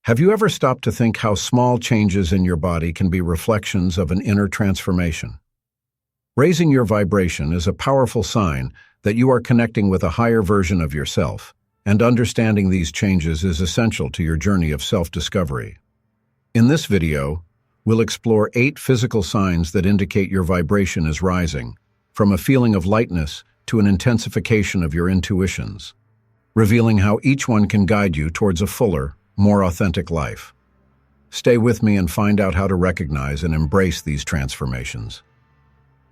Have you ever stopped to think how small changes in your body can be reflections of an inner transformation? Raising your vibration is a powerful sign that you are connecting with a higher version of yourself, and understanding these changes is essential to your journey of self-discovery. In this video, we'll explore 8 physical signs that indicate your vibration is rising, from a feeling of lightness to an intensification of your intuitions, revealing how each one can guide you towards a fuller, more authentic life. Stay with me and find out how to recognize and embrace these transformations.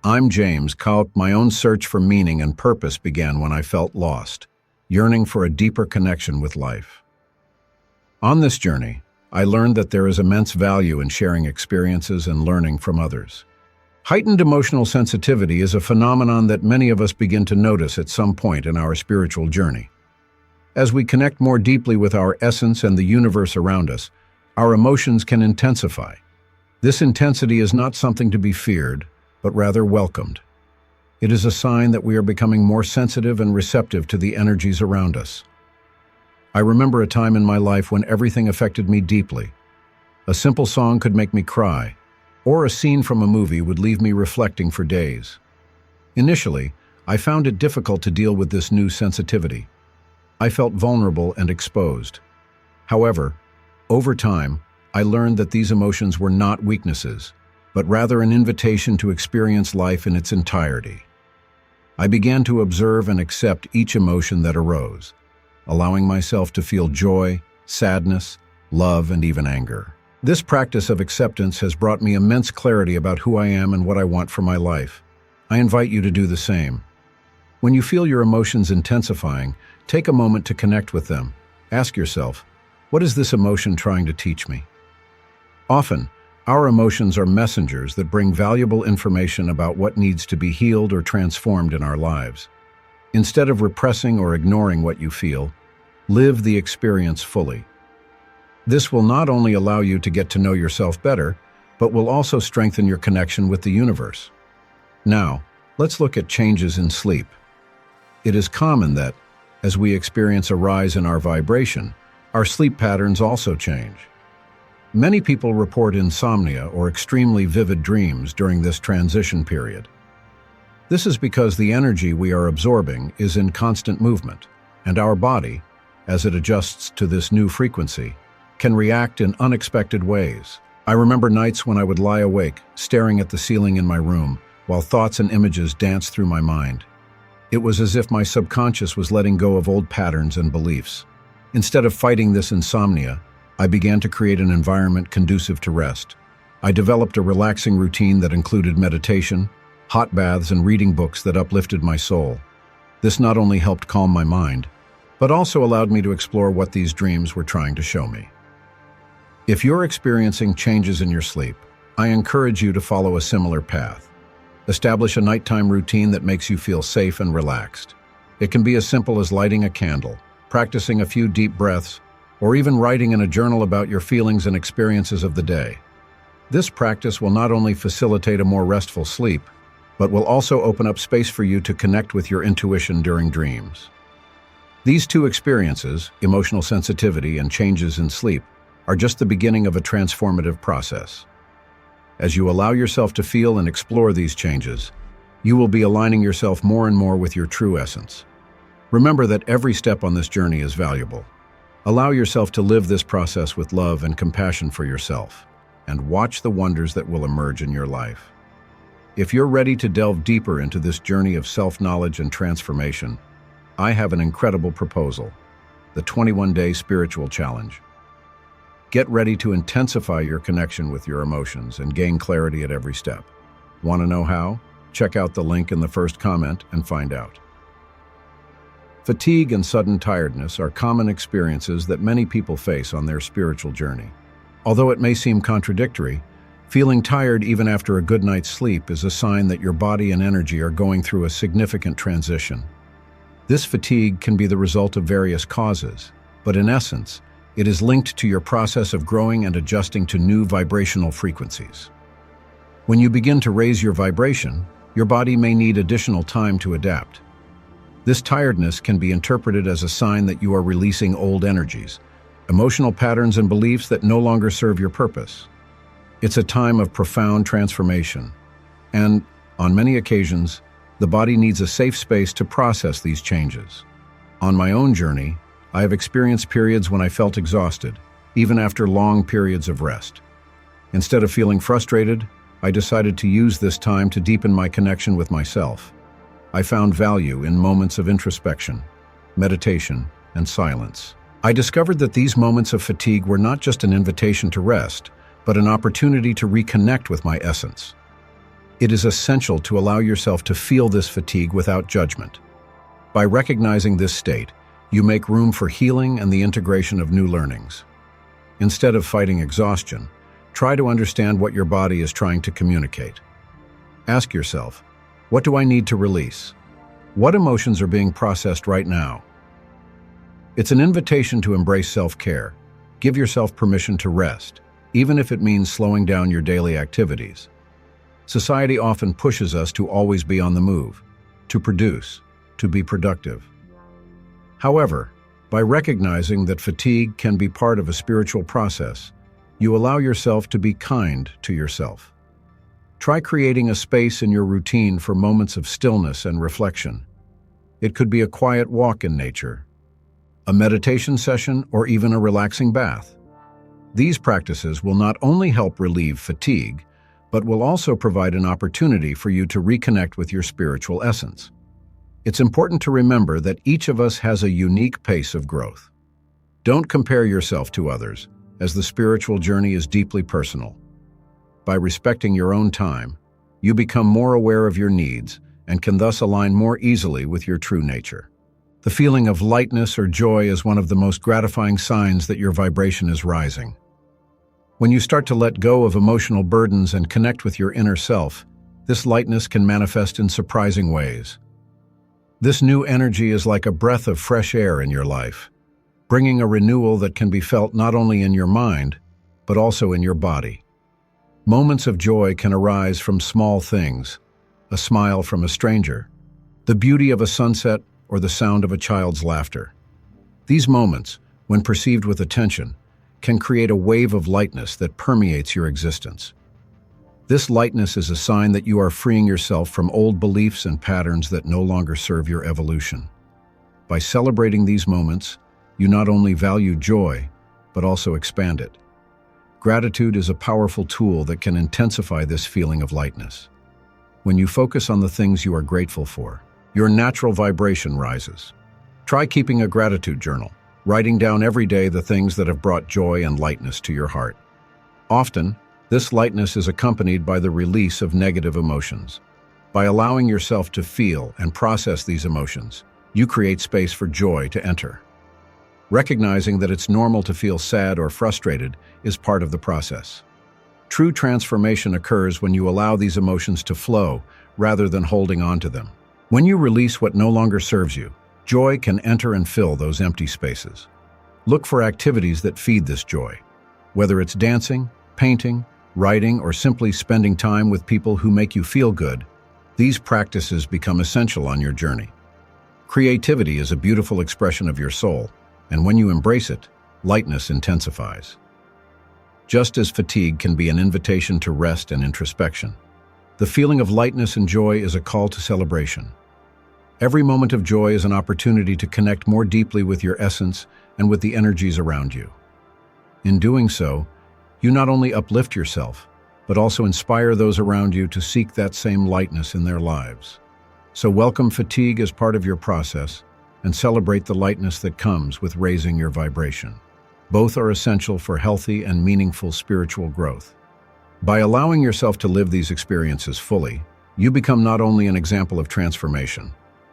I'm James Kaut. My own search for meaning and purpose began when I felt lost, yearning for a deeper connection with life. On this journey, I learned that there is immense value in sharing experiences and learning from others. Heightened emotional sensitivity is a phenomenon that many of us begin to notice at some point in our spiritual journey. As we connect more deeply with our essence and the universe around us, our emotions can intensify. This intensity is not something to be feared, but rather welcomed. It is a sign that we are becoming more sensitive and receptive to the energies around us. I remember a time in my life when everything affected me deeply. A simple song could make me cry, or a scene from a movie would leave me reflecting for days. Initially, I found it difficult to deal with this new sensitivity. I felt vulnerable and exposed. However, over time, I learned that these emotions were not weaknesses, but rather an invitation to experience life in its entirety. I began to observe and accept each emotion that arose, allowing myself to feel joy, sadness, love, and even anger. This practice of acceptance has brought me immense clarity about who I am and what I want for my life. I invite you to do the same. When you feel your emotions intensifying, take a moment to connect with them. Ask yourself, what is this emotion trying to teach me? Often, our emotions are messengers that bring valuable information about what needs to be healed or transformed in our lives. Instead of repressing or ignoring what you feel, live the experience fully. This will not only allow you to get to know yourself better, but will also strengthen your connection with the universe. Now, let's look at changes in sleep. It is common that, as we experience a rise in our vibration, our sleep patterns also change. Many people report insomnia or extremely vivid dreams during this transition period. This is because the energy we are absorbing is in constant movement, and our body, as it adjusts to this new frequency, can react in unexpected ways. I remember nights when I would lie awake, staring at the ceiling in my room, while thoughts and images danced through my mind. It was as if my subconscious was letting go of old patterns and beliefs. Instead of fighting this insomnia, I began to create an environment conducive to rest. I developed a relaxing routine that included meditation, hot baths, and reading books that uplifted my soul. This not only helped calm my mind, but also allowed me to explore what these dreams were trying to show me. If you're experiencing changes in your sleep, I encourage you to follow a similar path. Establish a nighttime routine that makes you feel safe and relaxed. It can be as simple as lighting a candle, practicing a few deep breaths, or even writing in a journal about your feelings and experiences of the day. This practice will not only facilitate a more restful sleep, but will also open up space for you to connect with your intuition during dreams. These 2 experiences, emotional sensitivity and changes in sleep, are just the beginning of a transformative process. As you allow yourself to feel and explore these changes, you will be aligning yourself more and more with your true essence. Remember that every step on this journey is valuable. Allow yourself to live this process with love and compassion for yourself, and watch the wonders that will emerge in your life. If you're ready to delve deeper into this journey of self-knowledge and transformation, I have an incredible proposal: the 21-Day Spiritual Challenge. Get ready to intensify your connection with your emotions and gain clarity at every step. Want to know how? Check out the link in the first comment and find out. Fatigue and sudden tiredness are common experiences that many people face on their spiritual journey. Although it may seem contradictory, feeling tired even after a good night's sleep is a sign that your body and energy are going through a significant transition. This fatigue can be the result of various causes, but in essence, it is linked to your process of growing and adjusting to new vibrational frequencies. When you begin to raise your vibration, your body may need additional time to adapt. This tiredness can be interpreted as a sign that you are releasing old energies, emotional patterns and beliefs that no longer serve your purpose. It's a time of profound transformation, and, on many occasions, the body needs a safe space to process these changes. On my own journey, I have experienced periods when I felt exhausted, even after long periods of rest. Instead of feeling frustrated, I decided to use this time to deepen my connection with myself. I found value in moments of introspection, meditation, and silence. I discovered that these moments of fatigue were not just an invitation to rest, but an opportunity to reconnect with my essence. It is essential to allow yourself to feel this fatigue without judgment. By recognizing this state, you make room for healing and the integration of new learnings. Instead of fighting exhaustion, try to understand what your body is trying to communicate. Ask yourself, what do I need to release? What emotions are being processed right now? It's an invitation to embrace self-care. Give yourself permission to rest, even if it means slowing down your daily activities. Society often pushes us to always be on the move, to produce, to be productive. However, by recognizing that fatigue can be part of a spiritual process, you allow yourself to be kind to yourself. Try creating a space in your routine for moments of stillness and reflection. It could be a quiet walk in nature, a meditation session, or even a relaxing bath. These practices will not only help relieve fatigue, but will also provide an opportunity for you to reconnect with your spiritual essence. It's important to remember that each of us has a unique pace of growth. Don't compare yourself to others, as the spiritual journey is deeply personal. By respecting your own time, you become more aware of your needs and can thus align more easily with your true nature. The feeling of lightness or joy is one of the most gratifying signs that your vibration is rising. When you start to let go of emotional burdens and connect with your inner self, this lightness can manifest in surprising ways. This new energy is like a breath of fresh air in your life, bringing a renewal that can be felt not only in your mind, but also in your body. Moments of joy can arise from small things, a smile from a stranger, the beauty of a sunset, or the sound of a child's laughter. These moments, when perceived with attention, can create a wave of lightness that permeates your existence. This lightness is a sign that you are freeing yourself from old beliefs and patterns that no longer serve your evolution. By celebrating these moments, you not only value joy, but also expand it. Gratitude is a powerful tool that can intensify this feeling of lightness. When you focus on the things you are grateful for, your natural vibration rises. Try keeping a gratitude journal, writing down every day the things that have brought joy and lightness to your heart. Often, this lightness is accompanied by the release of negative emotions. By allowing yourself to feel and process these emotions, you create space for joy to enter. Recognizing that it's normal to feel sad or frustrated is part of the process. True transformation occurs when you allow these emotions to flow rather than holding on to them. When you release what no longer serves you, joy can enter and fill those empty spaces. Look for activities that feed this joy. Whether it's dancing, painting, writing, or simply spending time with people who make you feel good, these practices become essential on your journey. Creativity is a beautiful expression of your soul, and when you embrace it, lightness intensifies. Just as fatigue can be an invitation to rest and introspection, the feeling of lightness and joy is a call to celebration. Every moment of joy is an opportunity to connect more deeply with your essence and with the energies around you. In doing so, you not only uplift yourself, but also inspire those around you to seek that same lightness in their lives. So welcome fatigue as part of your process and celebrate the lightness that comes with raising your vibration. Both are essential for healthy and meaningful spiritual growth. By allowing yourself to live these experiences fully, you become not only an example of transformation,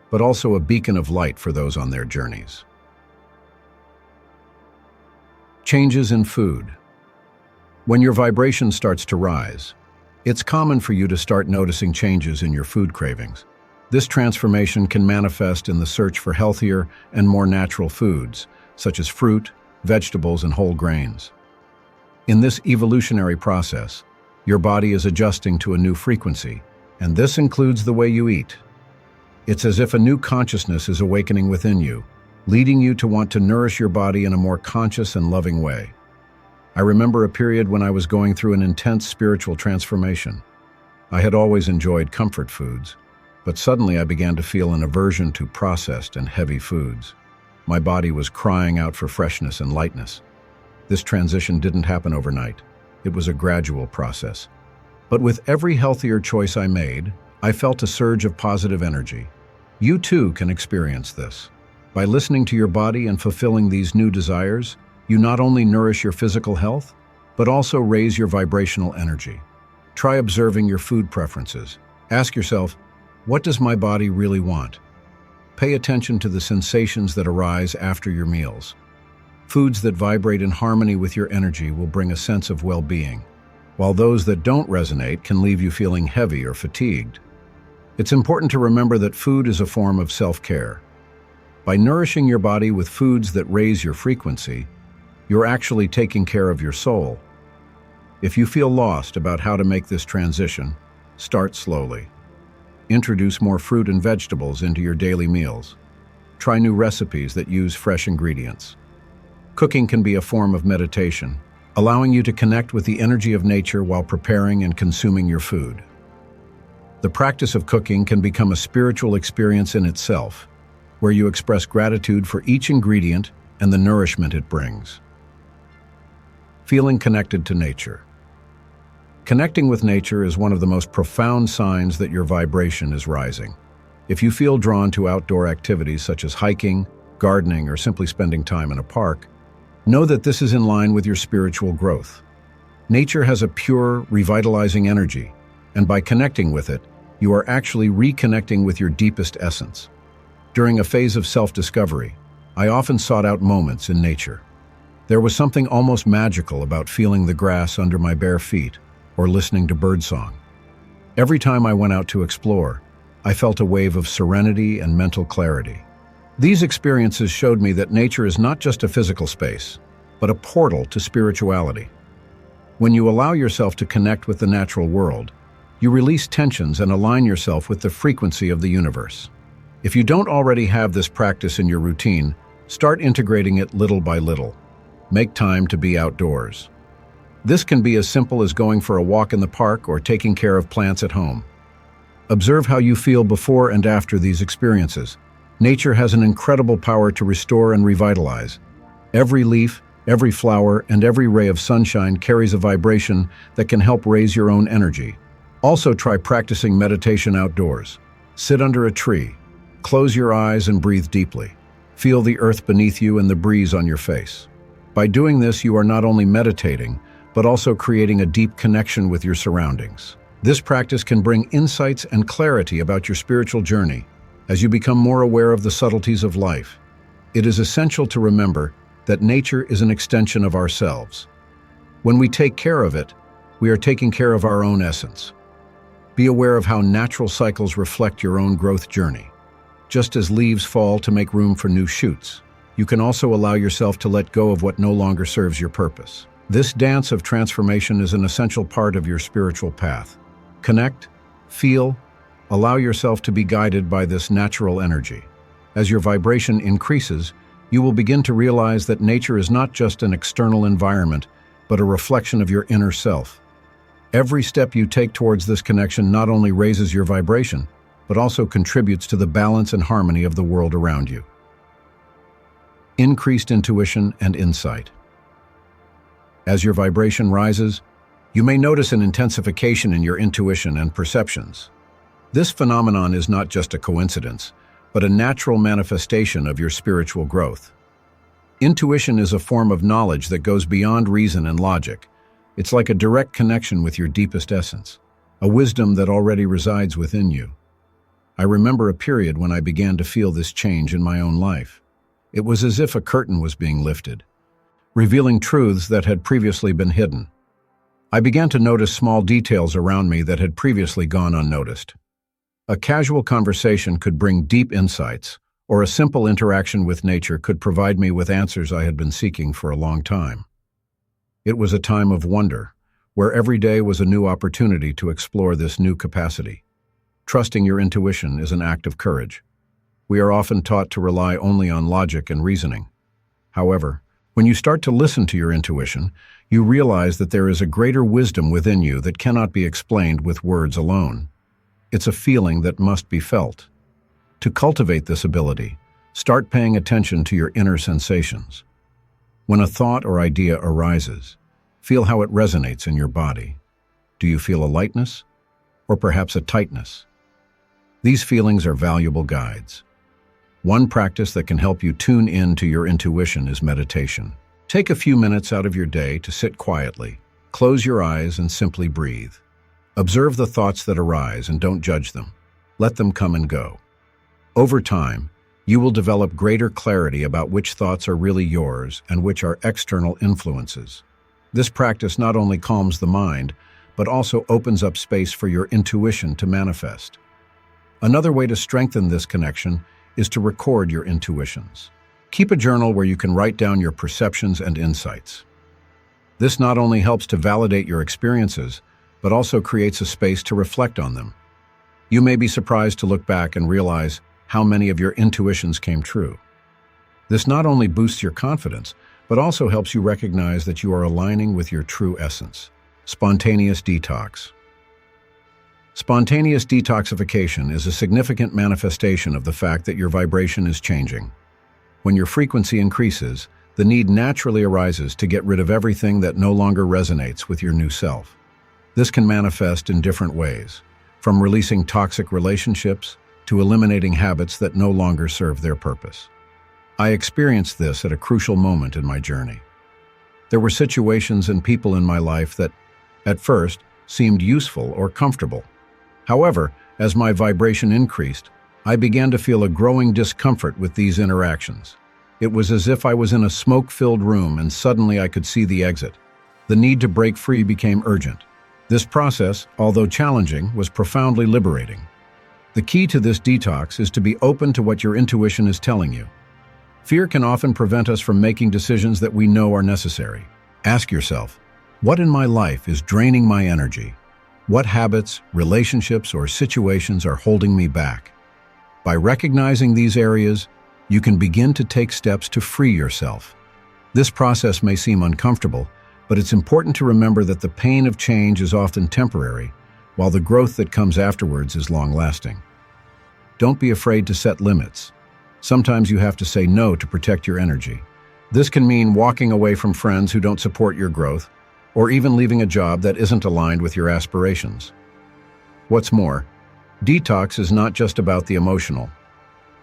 but also a beacon of light for those on their journeys. Changes in food. When your vibration starts to rise, it's common for you to start noticing changes in your food cravings. This transformation can manifest in the search for healthier and more natural foods, such as fruit, vegetables, and whole grains. In this evolutionary process, your body is adjusting to a new frequency, and this includes the way you eat. It's as if a new consciousness is awakening within you, leading you to want to nourish your body in a more conscious and loving way. I remember a period when I was going through an intense spiritual transformation. I had always enjoyed comfort foods, but suddenly I began to feel an aversion to processed and heavy foods. My body was crying out for freshness and lightness. This transition didn't happen overnight. It was a gradual process. But with every healthier choice I made, I felt a surge of positive energy. You too can experience this. By listening to your body and fulfilling these new desires, you not only nourish your physical health, but also raise your vibrational energy. Try observing your food preferences. Ask yourself, what does my body really want? Pay attention to the sensations that arise after your meals. Foods that vibrate in harmony with your energy will bring a sense of well-being, while those that don't resonate can leave you feeling heavy or fatigued. It's important to remember that food is a form of self-care. By nourishing your body with foods that raise your frequency, you're actually taking care of your soul. If you feel lost about how to make this transition, start slowly. Introduce more fruit and vegetables into your daily meals. Try new recipes that use fresh ingredients. Cooking can be a form of meditation, allowing you to connect with the energy of nature while preparing and consuming your food. The practice of cooking can become a spiritual experience in itself, where you express gratitude for each ingredient and the nourishment it brings. Feeling connected to nature. Connecting with nature is one of the most profound signs that your vibration is rising. If you feel drawn to outdoor activities such as hiking, gardening, or simply spending time in a park, know that this is in line with your spiritual growth. Nature has a pure, revitalizing energy, and by connecting with it, you are actually reconnecting with your deepest essence. During a phase of self-discovery, I often sought out moments in nature. There was something almost magical about feeling the grass under my bare feet or listening to birdsong. Every time I went out to explore, I felt a wave of serenity and mental clarity. These experiences showed me that nature is not just a physical space, but a portal to spirituality. When you allow yourself to connect with the natural world, you release tensions and align yourself with the frequency of the universe. If you don't already have this practice in your routine, start integrating it little by little. Make time to be outdoors. This can be as simple as going for a walk in the park or taking care of plants at home. Observe how you feel before and after these experiences. Nature has an incredible power to restore and revitalize. Every leaf, every flower, and every ray of sunshine carries a vibration that can help raise your own energy. Also try practicing meditation outdoors. Sit under a tree. Close your eyes and breathe deeply. Feel the earth beneath you and the breeze on your face. By doing this, you are not only meditating, but also creating a deep connection with your surroundings. This practice can bring insights and clarity about your spiritual journey as you become more aware of the subtleties of life. It is essential to remember that nature is an extension of ourselves. When we take care of it, we are taking care of our own essence. Be aware of how natural cycles reflect your own growth journey. Just as leaves fall to make room for new shoots, you can also allow yourself to let go of what no longer serves your purpose. This dance of transformation is an essential part of your spiritual path. Connect, feel, allow yourself to be guided by this natural energy. As your vibration increases, you will begin to realize that nature is not just an external environment, but a reflection of your inner self. Every step you take towards this connection not only raises your vibration, but also contributes to the balance and harmony of the world around you. Increased intuition and insight. As your vibration rises, you may notice an intensification in your intuition and perceptions. This phenomenon is not just a coincidence, but a natural manifestation of your spiritual growth. Intuition is a form of knowledge that goes beyond reason and logic. It's like a direct connection with your deepest essence, a wisdom that already resides within you. I remember a period when I began to feel this change in my own life. It was as if a curtain was being lifted, revealing truths that had previously been hidden. I began to notice small details around me that had previously gone unnoticed. A casual conversation could bring deep insights, or a simple interaction with nature could provide me with answers I had been seeking for a long time. It was a time of wonder, where every day was a new opportunity to explore this new capacity. Trusting your intuition is an act of courage. we are often taught to rely only on logic and reasoning. However, when you start to listen to your intuition, you realize that there is a greater wisdom within you that cannot be explained with words alone. It's a feeling that must be felt. To cultivate this ability, start paying attention to your inner sensations. When a thought or idea arises, feel how it resonates in your body. Do you feel a lightness, or perhaps a tightness? These feelings are valuable guides. One practice that can help you tune in to your intuition is meditation. Take a few minutes out of your day to sit quietly, close your eyes, and simply breathe. Observe the thoughts that arise and don't judge them. Let them come and go. Over time, you will develop greater clarity about which thoughts are really yours and which are external influences. This practice not only calms the mind, but also opens up space for your intuition to manifest. Another way to strengthen this connection is to record your intuitions. Keep a journal where you can write down your perceptions and insights. This not only helps to validate your experiences, but also creates a space to reflect on them. You may be surprised to look back and realize how many of your intuitions came true. This not only boosts your confidence, but also helps you recognize that you are aligning with your true essence. Spontaneous detox. Spontaneous detoxification is a significant manifestation of the fact that your vibration is changing. When your frequency increases, the need naturally arises to get rid of everything that no longer resonates with your new self. This can manifest in different ways, from releasing toxic relationships to eliminating habits that no longer serve their purpose. I experienced this at a crucial moment in my journey. There were situations and people in my life that, at first, seemed useful or comfortable. However, as my vibration increased, I began to feel a growing discomfort with these interactions. It was as if I was in a smoke-filled room and suddenly I could see the exit. The need to break free became urgent. This process, although challenging, was profoundly liberating. The key to this detox is to be open to what your intuition is telling you. Fear can often prevent us from making decisions that we know are necessary. Ask yourself, what in my life is draining my energy? What habits, relationships, or situations are holding me back? By recognizing these areas, you can begin to take steps to free yourself. This process may seem uncomfortable, but it's important to remember that the pain of change is often temporary, while the growth that comes afterwards is long-lasting. Don't be afraid to set limits. Sometimes you have to say no to protect your energy. This can mean walking away from friends who don't support your growth, or even leaving a job that isn't aligned with your aspirations. What's more, detox is not just about the emotional.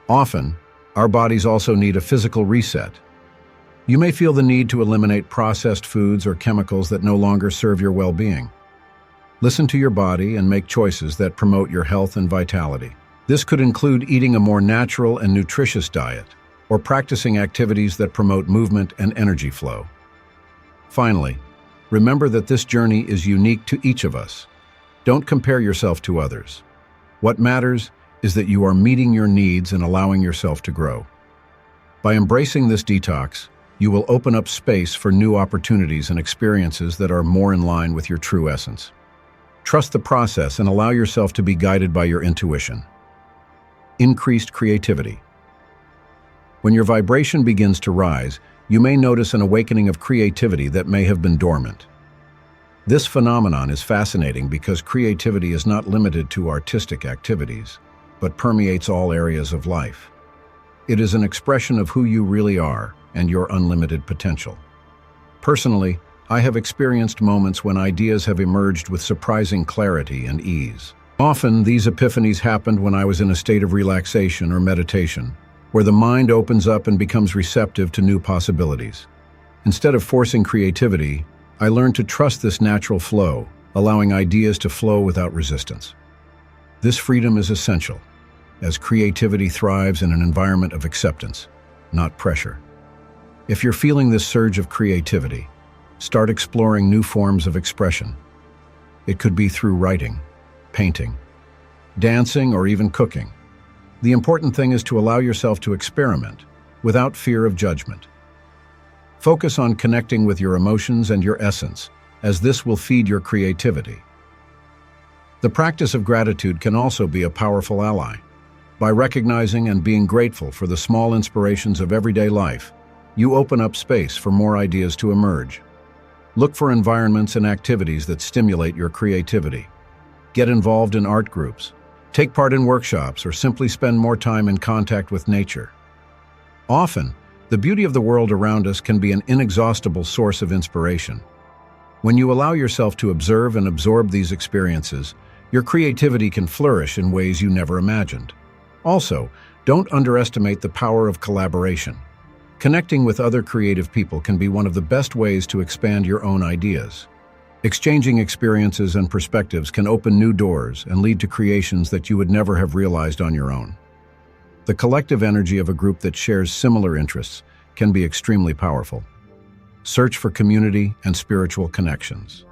Often, our bodies also need a physical reset. You may feel the need to eliminate processed foods or chemicals that no longer serve your well-being. Listen to your body and make choices that promote your health and vitality. This could include eating a more natural and nutritious diet, or practicing activities that promote movement and energy flow. Finally, remember that this journey is unique to each of us. Don't compare yourself to others. What matters is that you are meeting your needs and allowing yourself to grow. By embracing this detox, you will open up space for new opportunities and experiences that are more in line with your true essence. Trust the process and allow yourself to be guided by your intuition. Increased creativity. When your vibration begins to rise, you may notice an awakening of creativity that may have been dormant. This phenomenon is fascinating because creativity is not limited to artistic activities, but permeates all areas of life. It is an expression of who you really are and your unlimited potential. Personally, I have experienced moments when ideas have emerged with surprising clarity and ease. Often, these epiphanies happened when I was in a state of relaxation or meditation, where the mind opens up and becomes receptive to new possibilities. Instead of forcing creativity, I learned to trust this natural flow, allowing ideas to flow without resistance. This freedom is essential, as creativity thrives in an environment of acceptance, not pressure. If you're feeling this surge of creativity, start exploring new forms of expression. It could be through writing, painting, dancing, or even cooking. The important thing is to allow yourself to experiment without fear of judgment. Focus on connecting with your emotions and your essence, as this will feed your creativity. The practice of gratitude can also be a powerful ally. By recognizing and being grateful for the small inspirations of everyday life, you open up space for more ideas to emerge. Look for environments and activities that stimulate your creativity. Get involved in art groups, take part in workshops, or simply spend more time in contact with nature. Often, the beauty of the world around us can be an inexhaustible source of inspiration. When you allow yourself to observe and absorb these experiences, your creativity can flourish in ways you never imagined. Also, don't underestimate the power of collaboration. Connecting with other creative people can be one of the best ways to expand your own ideas. Exchanging experiences and perspectives can open new doors and lead to creations that you would never have realized on your own. The collective energy of a group that shares similar interests can be extremely powerful. Search for community and spiritual connections.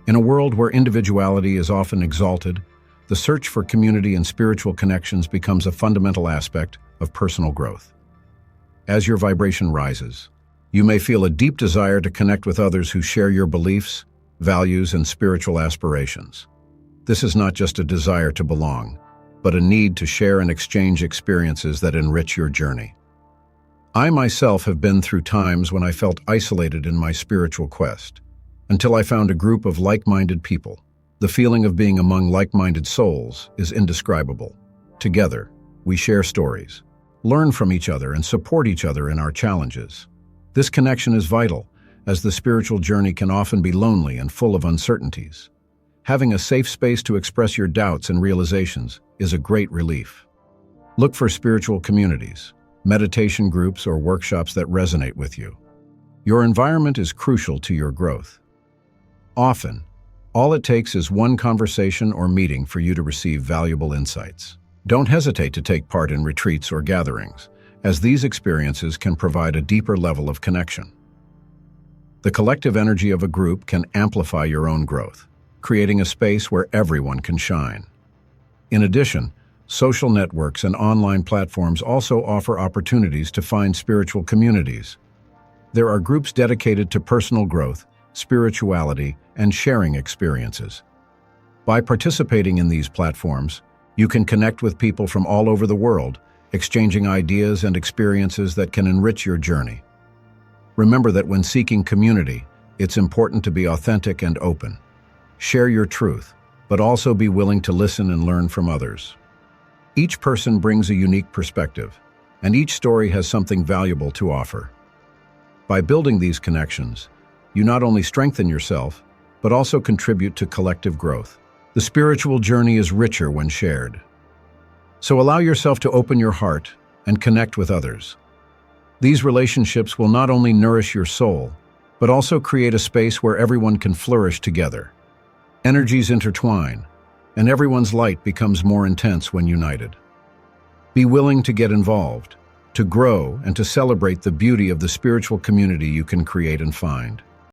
In a world where individuality is often exalted, the search for community and spiritual connections becomes a fundamental aspect of personal growth. As your vibration rises, you may feel a deep desire to connect with others who share your beliefs, values, and spiritual aspirations. This is not just a desire to belong, but a need to share and exchange experiences that enrich your journey. I myself have been through times when I felt isolated in my spiritual quest, until I found a group of like-minded people. The feeling of being among like-minded souls is indescribable. Together, we share stories, learn from each other, and support each other in our challenges. This connection is vital, as the spiritual journey can often be lonely and full of uncertainties. Having a safe space to express your doubts and realizations is a great relief. Look for spiritual communities, meditation groups, or workshops that resonate with you. Your environment is crucial to your growth. Often, all it takes is one conversation or meeting for you to receive valuable insights. Don't hesitate to take part in retreats or gatherings, as these experiences can provide a deeper level of connection. The collective energy of a group can amplify your own growth, creating a space where everyone can shine. In addition, social networks and online platforms also offer opportunities to find spiritual communities. There are groups dedicated to personal growth, spirituality, and sharing experiences. By participating in these platforms, you can connect with people from all over the world, exchanging ideas and experiences that can enrich your journey. Remember that when seeking community, it's important to be authentic and open. Share your truth, but also be willing to listen and learn from others. Each person brings a unique perspective, and each story has something valuable to offer. By building these connections, you not only strengthen yourself, but also contribute to collective growth. The spiritual journey is richer when shared. So allow yourself to open your heart and connect with others. These relationships will not only nourish your soul, but also create a space where everyone can flourish together. Energies intertwine, and everyone's light becomes more intense when united. Be willing to get involved, to grow, and to celebrate the beauty of the spiritual community you can create and find.